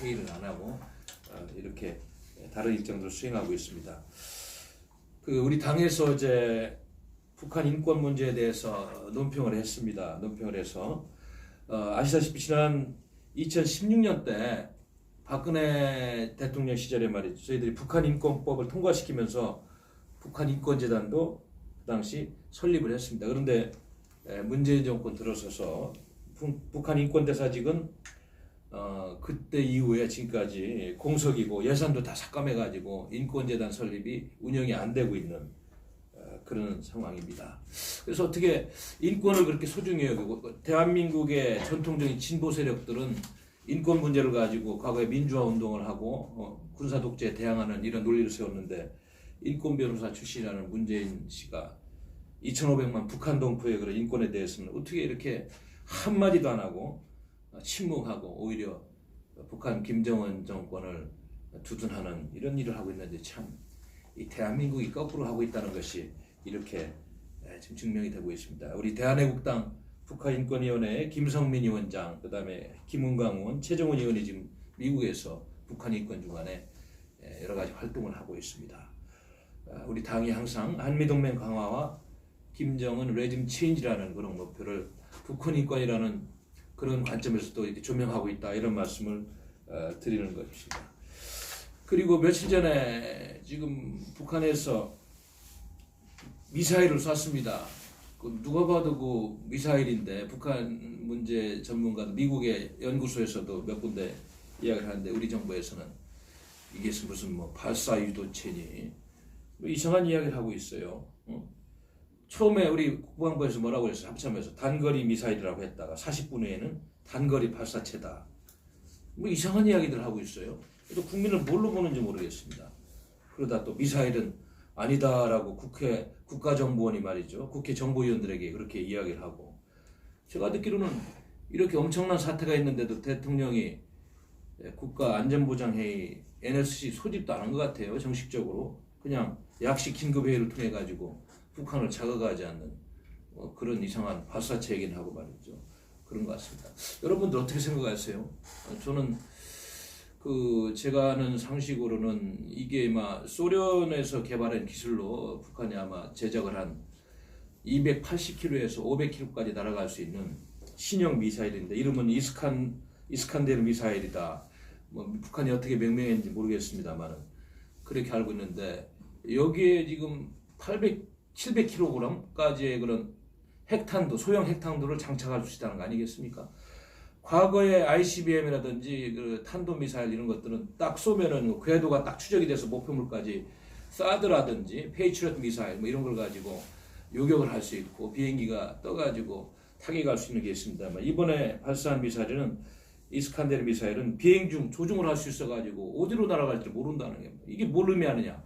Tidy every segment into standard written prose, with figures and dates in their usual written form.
회의를 안 하고 이렇게 다른 일정들을 수행하고 있습니다. 우리 당에서 이제 북한 인권 문제에 대해서 논평을 했습니다. 논평을 해서 아시다시피 지난 2016년 때 박근혜 대통령 시절에 말이죠. 저희들이 북한 인권법을 통과시키면서 북한 인권재단도 그 당시 설립을 했습니다. 그런데 문재인 정권 들어서서 북한 인권대사직은 그때 이후에 지금까지 공석이고 예산도 다 삭감해가지고 인권재단 설립이 운영이 안 되고 있는 그런 상황입니다. 그래서 어떻게 인권을 그렇게 소중히 여기고 대한민국의 전통적인 진보 세력들은 인권 문제를 가지고 과거에 민주화 운동을 하고 군사 독재에 대항하는 이런 논리를 세웠는데 인권 변호사 출신이라는 문재인 씨가 2,500만 북한 동포의 그런 인권에 대해서는 어떻게 이렇게 한마디도 안 하고 침묵하고 오히려 북한 김정은 정권을 두둔하는 이런 일을 하고 있는데 참 이 대한민국이 거꾸로 하고 있다는 것이 이렇게 지금 증명이 되고 있습니다. 우리 대한애국당 북한인권위원회의 김성민 위원장, 그 다음에 김은광 의원, 최정원 의원이 지금 미국에서 북한 인권 주관에 여러 가지 활동을 하고 있습니다. 우리 당이 항상 한미동맹 강화와 김정은 레짐 체인지라는 그런 목표를 북한 인권이라는 그런 관점에서 또 이렇게 조명하고 있다 이런 말씀을 드리는 것입니다. 그리고 며칠 전에 지금 북한에서 미사일을 쐈습니다. 누가 봐도 그 미사일인데 북한 문제 전문가도 미국의 연구소에서도 몇 군데 이야기를 하는데 우리 정부에서는 이게 무슨 뭐 발사 유도체니 뭐 이상한 이야기를 하고 있어요. 처음에 우리 국방부에서 뭐라고 했어요? 합참에서 단거리 미사일이라고 했다가 40분 후에는 단거리 발사체다. 뭐 이상한 이야기들 하고 있어요. 또 국민을 뭘로 보는지 모르겠습니다. 그러다 또 미사일은 아니다라고 국가정보원이 말이죠. 국회 정보위원들에게 그렇게 이야기를 하고 제가 듣기로는 이렇게 엄청난 사태가 있는데도 대통령이 국가안전보장회의 NSC 소집도 안 한 것 같아요. 정식적으로 그냥 약식 긴급회의를 통해 가지고 북한을 자극하지 않는 그런 이상한 발사체 얘기는 하고 말이죠. 그런 것 같습니다. 여러분들 어떻게 생각하세요? 저는 제가 아는 상식으로는 이게 아마 소련에서 개발한 기술로 북한이 아마 제작을 한 280km에서 500km까지 날아갈 수 있는 신형 미사일인데 이름은 이스칸데르 미사일이다. 뭐 북한이 어떻게 명명했는지 모르겠습니다만은 그렇게 알고 있는데 여기에 지금 700kg까지의 그런 핵탄두, 소형 핵탄두를 장착할 수 있다는 거 아니겠습니까? 과거의 ICBM이라든지 그 탄도미사일 이런 것들은 딱 쏘면은 궤도가 딱 추적이 돼서 목표물까지 사드라든지 페이트리엇 미사일 뭐 이런 걸 가지고 요격을 할 수 있고 비행기가 떠가지고 타격할 수 있는 게 있습니다만 이번에 발사한 미사일은 이스칸데르 미사일은 비행 중 조종을 할 수 있어가지고 어디로 날아갈지 모른다는 게 이게 뭘 의미하느냐?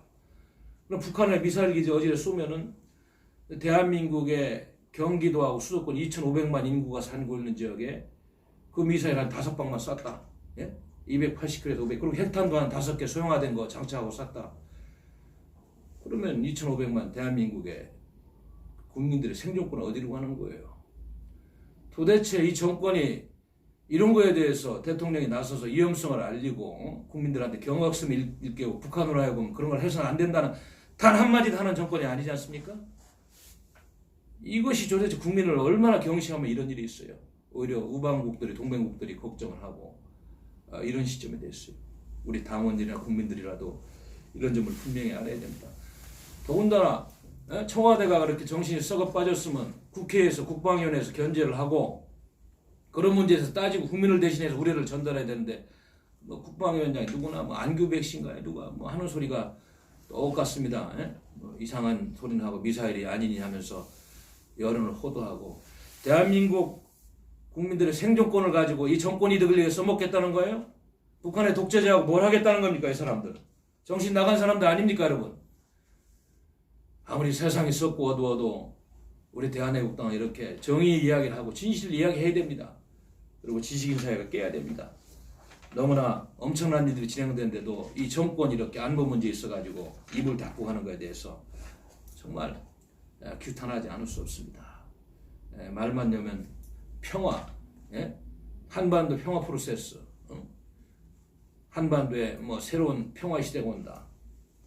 그럼 북한의 미사일 기지 어디에 쏘면은 대한민국의 경기도하고 수도권 2,500만 인구가 살고 있는 지역에 그 미사일 한 5방만 쐈다. 예? 280km에서 500. 그리고 핵탄도 한 5개 소형화된 거 장착하고 쐈다. 그러면 2,500만 대한민국의 국민들의 생존권은 어디로 가는 거예요? 도대체 이 정권이 이런 거에 대해서 대통령이 나서서 위험성을 알리고 국민들한테 경각심을 일깨우고 북한으로 하여금 그런 걸 해서는 안 된다는 단 한마디도 하는 정권이 아니지 않습니까? 이것이 도대체 국민을 얼마나 경시하면 이런 일이 있어요. 오히려 우방국들이 동맹국들이 걱정을 하고 이런 시점에 됐어요. 우리 당원들이나 국민들이라도 이런 점을 분명히 알아야 됩니다. 더군다나 청와대가 그렇게 정신이 썩어 빠졌으면 국회에서 국방위원회에서 견제를 하고 그런 문제에서 따지고 국민을 대신해서 우려를 전달해야 되는데 뭐 국방위원장이 누구나 뭐 안규 백신가에 누가 뭐 하는 소리가 똑같습니다. 뭐 이상한 소리는 하고 미사일이 아니니 하면서 여론을 호도하고 대한민국 국민들의 생존권을 가지고 이 정권 이득을 위해 써먹겠다는 거예요? 북한의 독재자하고 뭘 하겠다는 겁니까 이 사람들? 정신 나간 사람들 아닙니까 여러분? 아무리 세상이 썩고 어두워도 우리 대한애국당은 이렇게 정의 이야기를 하고 진실 이야기해야 됩니다. 그리고 지식인 사회가 깨야 됩니다. 너무나 엄청난 일들이 진행되는데도 이 정권이 이렇게 안보 문제에 있어가지고 입을 닫고 가는 것에 대해서 정말 규탄하지 않을 수 없습니다. 말만 여면 평화, 한반도 평화 프로세스, 한반도에 뭐 새로운 평화 시대가 온다.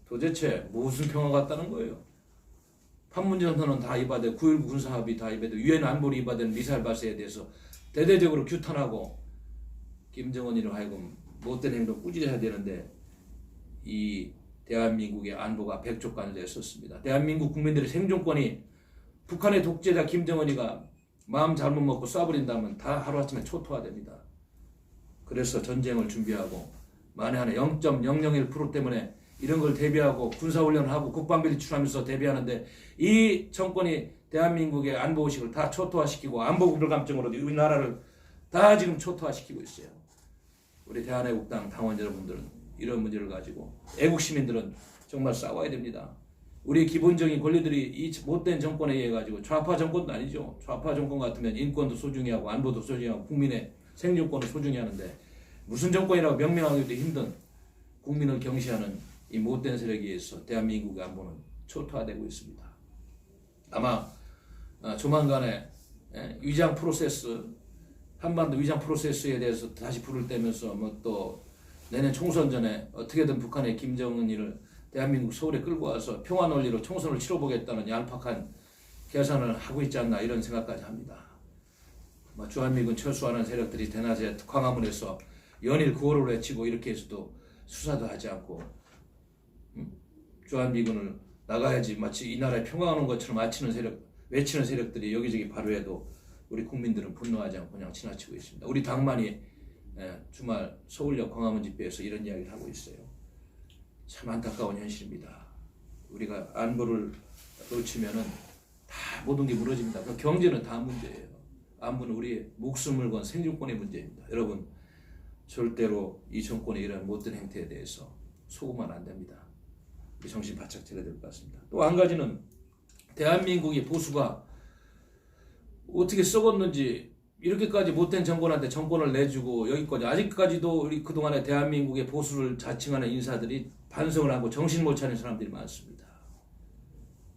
도대체 무슨 평화가 왔다는 거예요? 판문점선언 다 이바돼, 9.19 군사합의 다 이바돼, 유엔 안보리 이바된 미사일 발사에 대해서 대대적으로 규탄하고 김정은이로 하여금 못된 행동 꾸짖어야 해야 되는데 이 대한민국의 안보가 백족간에 썼습니다. 대한민국 국민들의 생존권이 북한의 독재자 김정은이가 마음 잘못 먹고 쏴버린다면 다 하루아침에 초토화됩니다. 그래서 전쟁을 준비하고 만에 하나 0.001% 때문에 이런 걸 대비하고 군사훈련을 하고 국방비 지출하면서 대비하는데 이 정권이 대한민국의 안보의식을 다 초토화시키고 안보국별 감정으로 우리나라를 다 지금 초토화시키고 있어요. 우리 대한애국당 당원 여러분들은 이런 문제를 가지고 애국 시민들은 정말 싸워야 됩니다. 우리 기본적인 권리들이 이 못된 정권에 의해 가지고 좌파 정권도 아니죠. 좌파 정권 같으면 인권도 소중히 하고 안보도 소중히 하고 국민의 생존권을 소중히 하는데 무슨 정권이라고 명명하기도 힘든 국민을 경시하는 이 못된 세력에 의해서 대한민국의 안보는 초토화되고 있습니다. 아마 조만간에 위장 프로세스, 한반도 위장 프로세스에 대해서 다시 불을 떼면서 뭐 또 내년 총선 전에 어떻게든 북한의 김정은이를 대한민국 서울에 끌고 와서 평화 논리로 총선을 치러보겠다는 얄팍한 계산을 하고 있지 않나 이런 생각까지 합니다. 주한미군 철수하는 세력들이 대낮에 광화문에서 연일 구호를 외치고 이렇게 해서도 수사도 하지 않고 주한미군을 나가야지 마치 이 나라에 평화가 오는 것처럼 외치는 세력들이 여기저기 발휘해도 우리 국민들은 분노하지 않고 그냥 지나치고 있습니다. 우리 당만이 주말 서울역 광화문 집회에서 이런 이야기를 하고 있어요. 참 안타까운 현실입니다. 우리가 안보를 놓치면은 다 모든 게 무너집니다. 그 경제는 다 문제예요. 안보는 우리의 목숨을 건 생존권의 문제입니다. 여러분 절대로 이 정권의 이런 못된 행태에 대해서 속으면 안 됩니다. 정신 바짝 차려야 될 것 같습니다. 또 한 가지는 대한민국의 보수가 어떻게 썩었는지 이렇게까지 못된 정권한테 정권을 내주고 여기까지 아직까지도 우리 그동안에 대한민국의 보수를 자칭하는 인사들이 반성을 하고 정신 못 차린 사람들이 많습니다.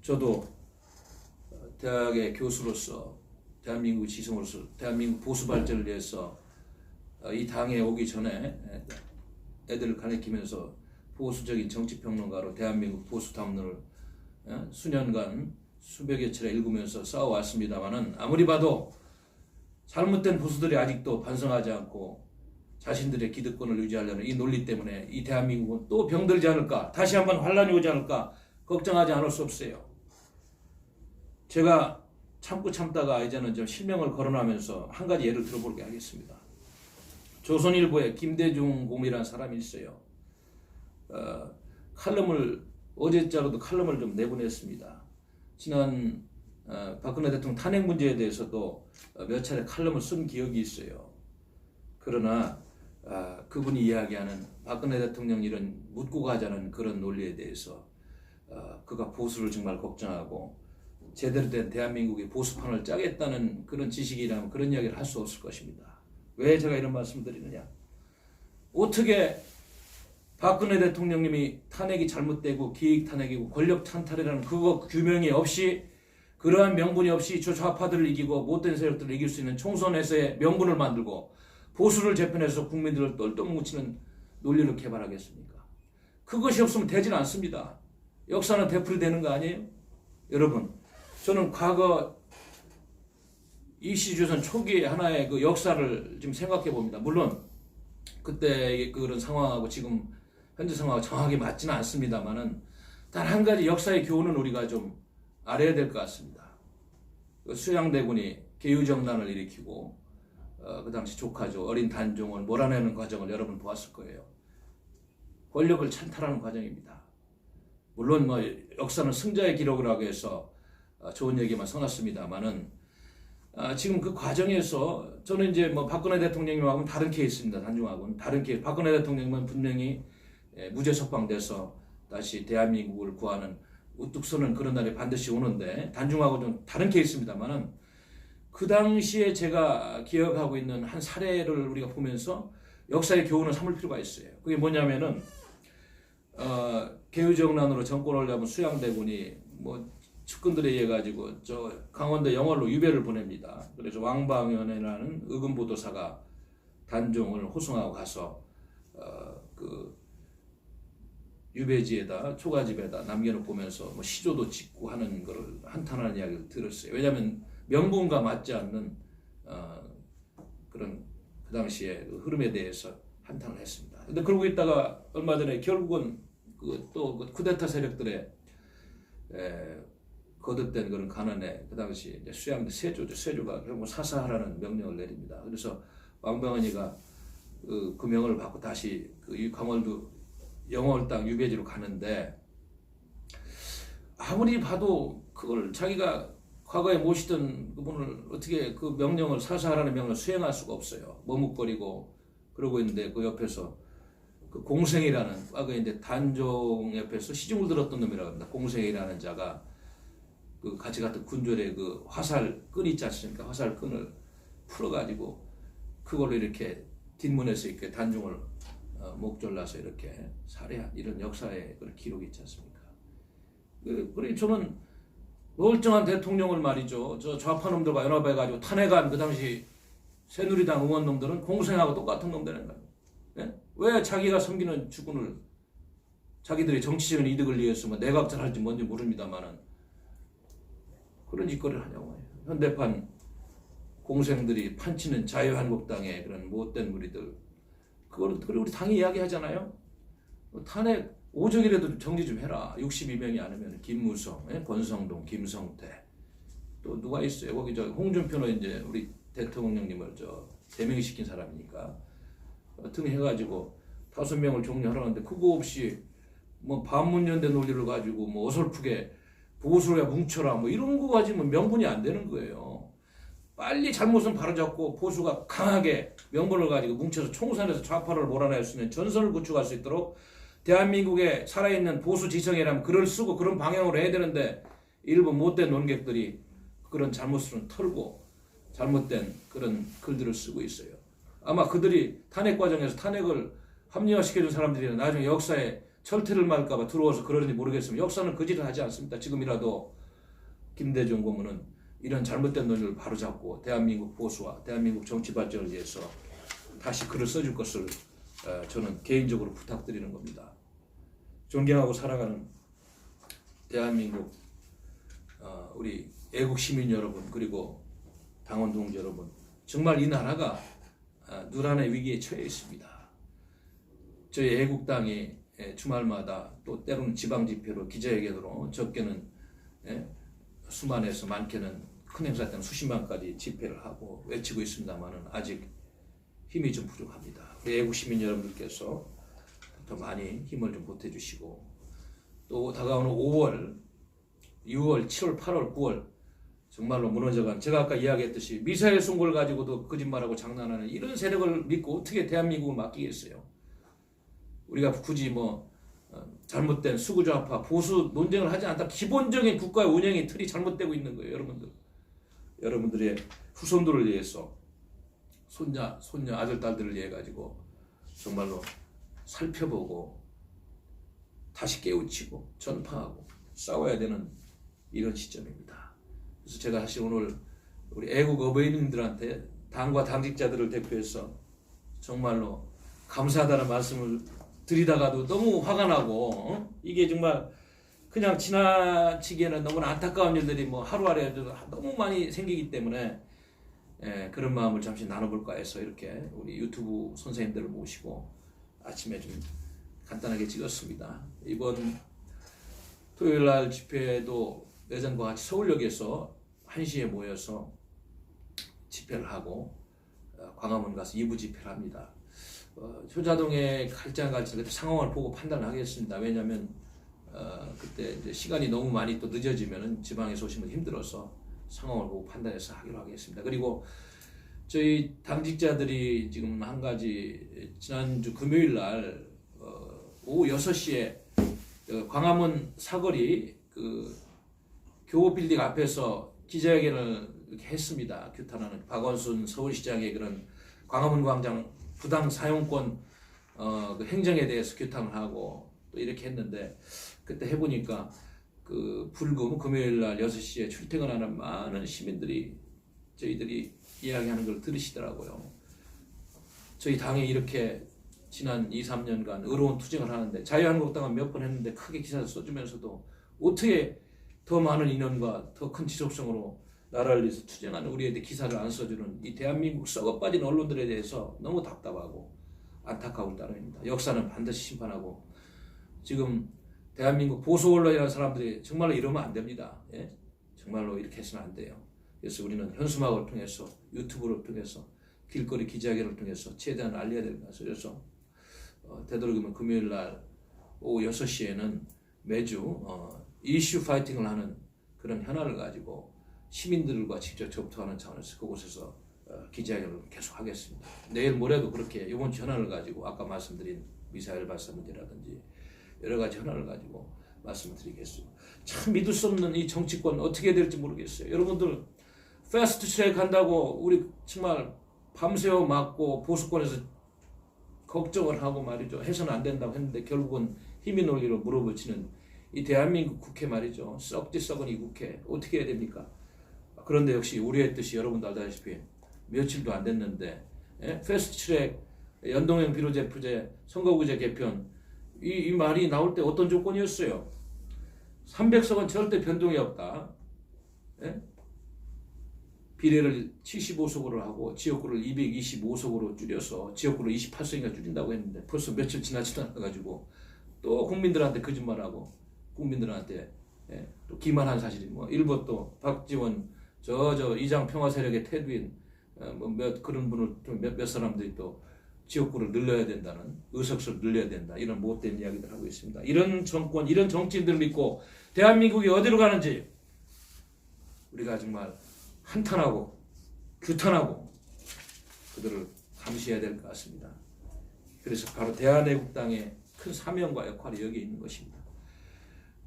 저도 대학의 교수로서 대한민국 지성으로서 대한민국 보수 발전을 위해서 이 당에 오기 전에 애들을 가르치면서 보수적인 정치평론가로 대한민국 보수 담론을 수년간 수백여 차례 읽으면서 싸워왔습니다마는 아무리 봐도 잘못된 보수들이 아직도 반성하지 않고 자신들의 기득권을 유지하려는 이 논리 때문에 이 대한민국은 또 병들지 않을까, 다시 한번 환란이 오지 않을까 걱정하지 않을 수 없어요. 제가 참고 참다가 이제는 좀 실명을 거론하면서 한 가지 예를 들어볼게 하겠습니다. 조선일보에 김대중 공이라는 사람이 있어요. 칼럼을 어제자로도 칼럼을 좀 내보냈습니다. 지난 박근혜 대통령 탄핵 문제에 대해서도 몇 차례 칼럼을 쓴 기억이 있어요. 그러나 그분이 이야기하는 박근혜 대통령 이런 묻고 가자는 그런 논리에 대해서 그가 보수를 정말 걱정하고 제대로 된 대한민국의 보수판을 짜겠다는 그런 지식이라면 그런 이야기를 할 수 없을 것입니다. 왜 제가 이런 말씀을 드리느냐. 어떻게 박근혜 대통령님이 탄핵이 잘못되고 기획 탄핵이고 권력 찬탈이라는 그거 규명이 없이 그러한 명분이 없이 저 좌파들을 이기고 못된 세력들을 이길 수 있는 총선에서의 명분을 만들고 보수를 재편해서 국민들을 똘똘 뭉치는 논리를 개발하겠습니까? 그것이 없으면 되지는 않습니다. 역사는 되풀이되는 거 아니에요? 여러분, 저는 과거 이시조선 초기의 하나의 그 역사를 좀 생각해 봅니다. 물론 그때 그런 상황하고 지금 현재 상황하고 정확하게 맞지는 않습니다만은 단 한 가지 역사의 교훈은 우리가 좀 알아야 될 것 같습니다. 수양대군이 계유정난을 일으키고 그 당시 조카죠. 어린 단종을 몰아내는 과정을 여러분 보았을 거예요. 권력을 찬탈하는 과정입니다. 물론 뭐 역사는 승자의 기록을 하기 위해서 좋은 얘기만 써놨습니다만은 지금 그 과정에서 저는 이제 뭐 박근혜 대통령님하고는 다른 케이스입니다. 단종하고는 다른 케이스. 박근혜 대통령님은 분명히 무죄 석방돼서 다시 대한민국을 구하는 우뚝 서는 그런 날이 반드시 오는데 단종하고 좀 다른 케이스입니다만은 그 당시에 제가 기억하고 있는 한 사례를 우리가 보면서 역사의 교훈을 삼을 필요가 있어요. 그게 뭐냐면은 계유정난으로 정권을 잡은 수양대군이 뭐 측근들에 의해 가지고 저 강원도 영월로 유배를 보냅니다. 그래서 왕방연이라는 의금보도사가 단종을 호송하고 가서 그 유배지에다 초가집에다 남겨놓고 오면서 뭐 시조도 짓고 하는 거를 한탄하는 이야기를 들었어요. 왜냐하면 명분과 맞지 않는 그런 그 당시에 그 흐름에 대해서 한탄을 했습니다. 근데 그러고 있다가 얼마 전에 결국은 또 쿠데타 세력들의 거듭된 그런 가난에 그 당시 이제 수양대 세조가 결국 사사하라는 명령을 내립니다. 그래서 왕병원이가 그 명을 받고 다시 그 광월도 영월 땅 유배지로 가는데 아무리 봐도 그걸 자기가 과거에 모시던 그분을 어떻게 그 명령을 사사하라는 명령을 수행할 수가 없어요. 머뭇거리고 그러고 있는데 그 옆에서 그 공생이라는 과거에 이제 단종 옆에서 시중을 들었던 놈이라고 합니다. 공생이라는 자가 그 같이 갔던 군졸의 그 화살 끈 있지 않습니까? 화살 끈을 풀어가지고 그걸로 이렇게 뒷문에서 이렇게 단종을 목졸라서 이렇게 살해한 이런 역사의 그런 기록이 있지 않습니까? 그래 저는 멀쩡한 대통령을 말이죠. 저 좌파 놈들과 연합해가지고 탄핵한 그 당시 새누리당 의원 놈들은 공생하고 똑같은 놈들인 거예요. 네? 왜 자기가 섬기는 주군을 자기들이 정치적인 이득을 위해서 뭐 내각질 할지 뭔지 모릅니다만은 그런 짓거리를 하냐고. 현대판 공생들이 판치는 자유한국당의 그런 못된 무리들 그걸 우리 당이 이야기하잖아요. 탄핵 5적이라도 정리 좀 해라. 62명이 아니면 김무성, 권성동, 김성태 또 누가 있어요? 거기 저 홍준표는 이제 우리 대통령님을 저 제명시킨 사람이니까 등해가지고 5명을 종료하라는데 그거 없이 뭐 반문연대 논리를 가지고 뭐 어설프게 보수야 뭉쳐라 뭐 이런 거 가지면 명분이 안 되는 거예요. 빨리 잘못은 바로잡고 보수가 강하게 명분을 가지고 뭉쳐서 총선에서 좌파를 몰아낼 수 있는 전선을 구축할 수 있도록 대한민국에 살아있는 보수 지성이라면 글을 쓰고 그런 방향으로 해야 되는데 일부 못된 논객들이 그런 잘못을 털고 잘못된 그런 글들을 쓰고 있어요. 아마 그들이 탄핵 과정에서 탄핵을 합리화시켜준 사람들이 나중에 역사에 철퇴를 맞을까봐 들어와서 그러는지 모르겠으면 역사는 그 짓을 하지 않습니다. 지금이라도 김대중 고문은 이런 잘못된 논리를 바로잡고 대한민국 보수와 대한민국 정치 발전을 위해서 다시 글을 써줄 것을 저는 개인적으로 부탁드리는 겁니다. 존경하고 사랑하는 대한민국 우리 애국 시민 여러분 그리고 당원 동지 여러분 정말 이 나라가 누란의 위기에 처해 있습니다. 저희 애국당이 주말마다 또 때로는 지방집회로 기자회견으로 적게는 수만에서 많게는 큰 행사 때는 수십만까지 집회를 하고 외치고 있습니다만은 아직 힘이 좀 부족합니다. 우리 애국 시민 여러분들께서 더 많이 힘을 좀 보태주시고 또 다가오는 5월, 6월, 7월, 8월, 9월 정말로 무너져간 제가 아까 이야기했듯이 미사일 쏜 걸 가지고도 거짓말하고 장난하는 이런 세력을 믿고 어떻게 대한민국을 맡기겠어요? 우리가 굳이 뭐 잘못된 수구좌파 보수 논쟁을 하지 않다. 기본적인 국가의 운영의 틀이 잘못되고 있는 거예요. 여러분들의 후손들을 위해서 손자, 아들, 딸들을 위해 가지고 정말로 살펴보고 다시 깨우치고 전파하고 싸워야 되는 이런 시점입니다. 그래서 제가 사실 오늘 우리 애국 어버이님들한테 당과 당직자들을 대표해서 정말로 감사하다는 말씀을 드리다가도 너무 화가 나고 이게 정말 그냥 지나치기에는 너무나 안타까운 일들이 뭐 하루아래 너무 많이 생기기 때문에 그런 마음을 잠시 나눠볼까 해서 이렇게 우리 유튜브 선생님들을 모시고 아침에 좀 간단하게 찍었습니다. 이번 토요일날 집회도 예전과 같이 서울역에서 1시에 모여서 집회를 하고 광화문 가서 2부 집회를 합니다. 효자동에 갈지 안 갈지 그때 상황을 보고 판단하겠습니다. 왜냐하면 그때 이제 시간이 너무 많이 또 늦어지면 지방에서 오시면 힘들어서 상황을 보고 판단해서 하기로 하겠습니다. 그리고 저희 당직자들이 지금 한 가지 지난주 금요일 날 오후 6시에 광화문 사거리 그 교보빌딩 앞에서 기자회견을 이렇게 했습니다. 규탄하는 박원순 서울시장의 그런 광화문 광장 부당 사용권 그 행정에 대해서 규탄을 하고 또 이렇게 했는데 그때 해보니까 그 불금 금요일 날 6시에 출퇴근하는 많은 시민들이 저희들이 이야기하는 걸 들으시더라고요. 저희 당이 이렇게 지난 2, 3년간 의로운 투쟁을 하는데 자유한국당은 몇 번 했는데 크게 기사를 써주면서도 어떻게 더 많은 인원과 더 큰 지속성으로 나라를 위해서 투쟁하는 우리에게 기사를 안 써주는 이 대한민국 썩어빠진 언론들에 대해서 너무 답답하고 안타까울 따름입니다. 역사는 반드시 심판하고 지금 대한민국 보수 언론이라는 사람들이 정말로 이러면 안 됩니다. 예? 정말로 이렇게 해서는 안 돼요. 그래서 우리는 현수막을 통해서 유튜브를 통해서 길거리 기자회견을 통해서 최대한 알려야 될 것을 그래서 되도록이면 금요일 날 오후 6시에는 매주 이슈 파이팅을 하는 그런 현안을 가지고 시민들과 직접 접촉하는 차원에서 그곳에서 기자회견을 계속 하겠습니다. 내일 모레도 그렇게 이번 주 현안을 가지고 아까 말씀드린 미사일 발사 문제라든지 여러 가지 현안을 가지고 말씀을 드리겠습니다. 참 믿을 수 없는 이 정치권 어떻게 될지 모르겠어요. 여러분들 패스트 트랙 한다고 우리 정말 밤새워 맞고 보수권에서 걱정을 하고 말이죠. 해서는 안 된다고 했는데 결국은 힘이 논리로 물어붙이는 이 대한민국 국회 말이죠. 썩지 썩은 이 국회 어떻게 해야 됩니까? 그런데 역시 우리의 뜻이 여러분도 알다시피 며칠도 안 됐는데 패스트 트랙 연동형 비례대표제 선거구제 개편 이 말이 나올 때 어떤 조건이었어요? 300석은 절대 변동이 없다. 예? 비례를 75석으로 하고 지역구를 225석으로 줄여서 지역구를 28석인가 줄인다고 했는데 벌써 며칠 지나지도 않아가지고 또 국민들한테 거짓말하고 국민들한테 또 기만한 사실이 뭐 일부 또 박지원 저 이장 평화 세력의 태두인 그런 분을 좀 몇 사람들이 또 지역구를 늘려야 된다는 의석수를 늘려야 된다 이런 못된 이야기들 하고 있습니다. 이런 정권 이런 정치인들을 믿고 대한민국이 어디로 가는지 우리가 정말 한탄하고 규탄하고 그들을 감시해야 될 것 같습니다. 그래서 바로 대한애국당의 큰 사명과 역할이 여기에 있는 것입니다.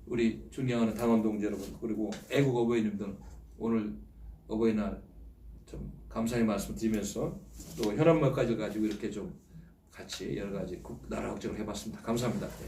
우리 존경하는 당원 동지 여러분 그리고 애국 어버이님들 오늘 어버이날 좀 감사의 말씀 드리면서 또 현안말까지 가지고 이렇게 좀 같이 여러 가지 나라 걱정을 해봤습니다. 감사합니다. 네.